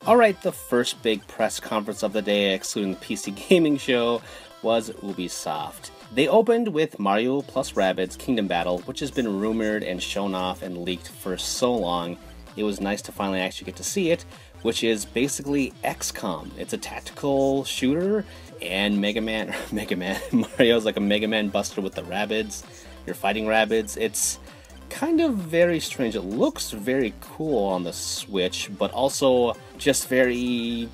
Alright, the first big press conference of the day, excluding the PC gaming show, was Ubisoft. They opened with Mario plus Rabbids Kingdom Battle, which has been rumored and shown off and leaked for so long. It was nice to finally actually get to see it, which is basically XCOM. It's a tactical shooter, and Mario's like a Mega Man buster with the Rabbids. You're fighting Rabbids. It's kind of very strange. It looks very cool on the Switch, but also just very,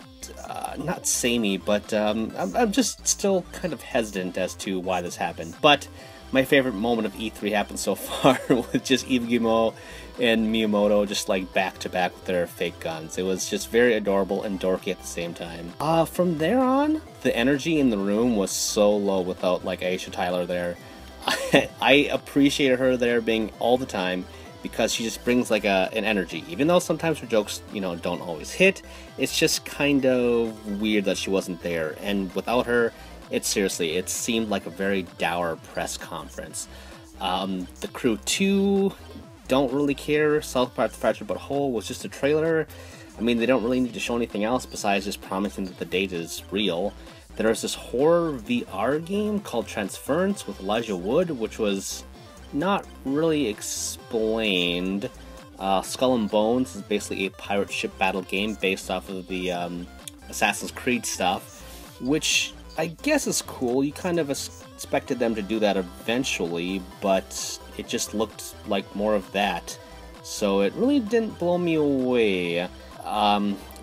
not samey, but I'm just still kind of hesitant as to why this happened. But my favorite moment of E3 happened so far with just Iwagimo and Miyamoto just like back to back with their fake guns. It was just very adorable and dorky at the same time. From there on, the energy in the room was so low without like Aisha Tyler there. I appreciated her there being all the time because she just brings like an energy. Even though sometimes her jokes, you know, don't always hit, it's just kind of weird that she wasn't there. And without her, it seemed like a very dour press conference. The Crew 2, don't really care. South Park: The Fractured But Whole was just a trailer. I mean, they don't really need to show anything else besides just promising that the date is real. There's this horror VR game called Transference with Elijah Wood, which was not really explained. Skull and Bones is basically a pirate ship battle game based off of the Assassin's Creed stuff, which I guess is cool. You kind of expected them to do that eventually, but it just looked like more of that. So it really didn't blow me away.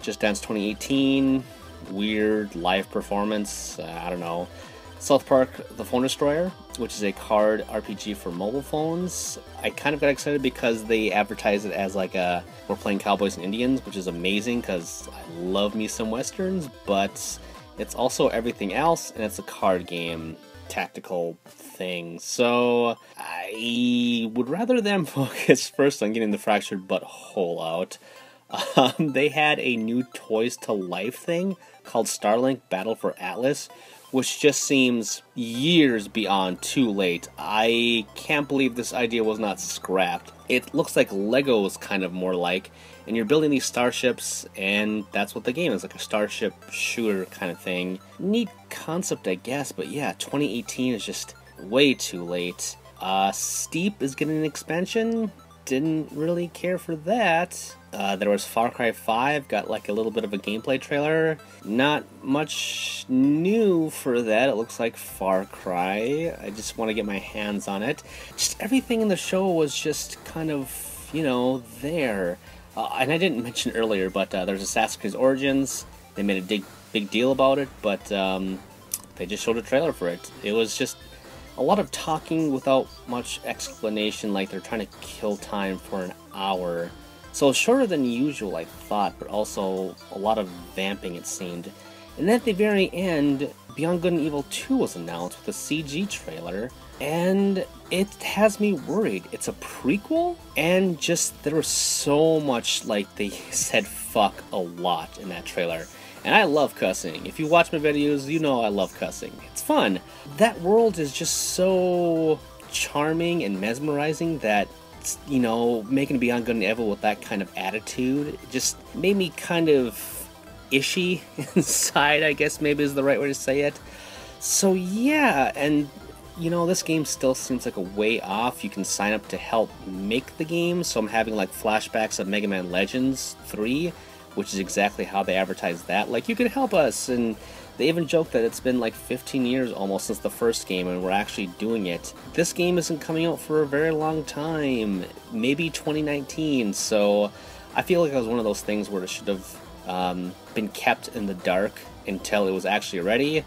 Just Dance 2018. Weird live performance, I don't know. South Park: The Phone Destroyer, which is a card RPG for mobile phones. I kind of got excited because they advertised it as like we're playing Cowboys and Indians, which is amazing because I love me some westerns, but it's also everything else, and it's a card game tactical thing. So I would rather them focus first on getting the Fractured But Whole out. They had a new Toys to Life thing called Starlink Battle for Atlas, which just seems years beyond too late. I can't believe this idea was not scrapped. It looks like Legos kind of more like, and you're building these starships, and that's what the game is, like a starship shooter kind of thing. Neat concept, I guess, but yeah, 2018 is just way too late. Steep is getting an expansion. Didn't really care for that. There was Far Cry 5, got like a little bit of a gameplay trailer. Not much new for that. It looks like Far Cry. I just want to get my hands on it. Just everything in the show was just kind of, you know, there. And I didn't mention earlier, but there's Assassin's Creed Origins. They made a big deal about it, but they just showed a trailer for it. It was just a lot of talking without much explanation, like they're trying to kill time for an hour. So shorter than usual, I thought, but also a lot of vamping, it seemed. And then at the very end, Beyond Good and Evil 2 was announced with a CG trailer, and it has me worried. It's a prequel, and just there was so much, like, they said fuck a lot in that trailer. And I love cussing. If you watch my videos, you know I love cussing. It's fun. That world is just so charming and mesmerizing that, you know, making Beyond Good and Evil with that kind of attitude just made me kind of ishy inside, I guess maybe is the right way to say it. So yeah, and you know, this game still seems like a way off. You can sign up to help make the game, so I'm having like flashbacks of Mega Man Legends 3, which is exactly how they advertised that. Like, you can help us, and they even joked that it's been like 15 years almost since the first game and we're actually doing it. This game isn't coming out for a very long time, maybe 2019, so I feel like it was one of those things where it should have been kept in the dark until it was actually ready.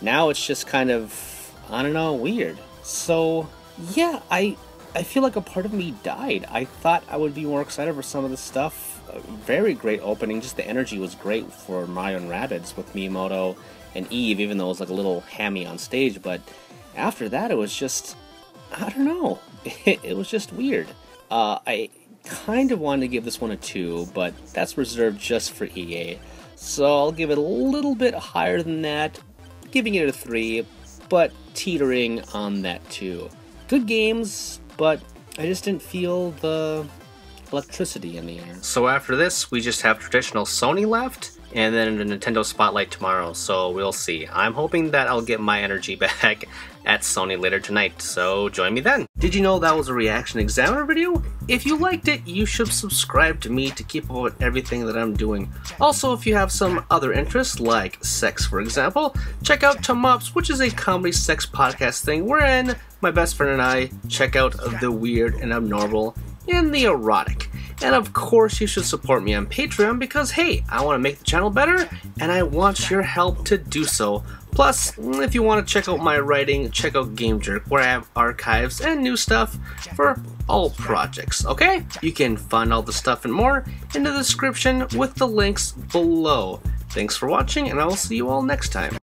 Now it's just kind of, I don't know, weird. So yeah, I feel like a part of me died. I thought I would be more excited for some of this stuff. Very great opening, just the energy was great for Mario and Rabbids with Miyamoto and Eve, even though it was like a little hammy on stage, but after that it was just, I don't know, it was just weird. I kind of wanted to give this one a 2, but that's reserved just for EA, so I'll give it a little bit higher than that. giving it a 3, but teetering on that too. Good games, but I just didn't feel the electricity in the air. So after this, we just have traditional Sony left, and then a Nintendo Spotlight tomorrow, so we'll see. I'm hoping that I'll get my energy back at Sony later tonight, so join me then. Did you know that was a Reaction Examiner video? If you liked it, you should subscribe to me to keep up with everything that I'm doing. Also, if you have some other interests, like sex for example, check out Tum Ups, which is a comedy sex podcast thing wherein my best friend and I check out the weird and abnormal and the erotic. And of course you should support me on Patreon because hey, I want to make the channel better and I want your help to do so. Plus, if you want to check out my writing, check out Game Jerk where I have archives and new stuff for all projects, okay? You can find all the stuff and more in the description with the links below. Thanks for watching and I will see you all next time.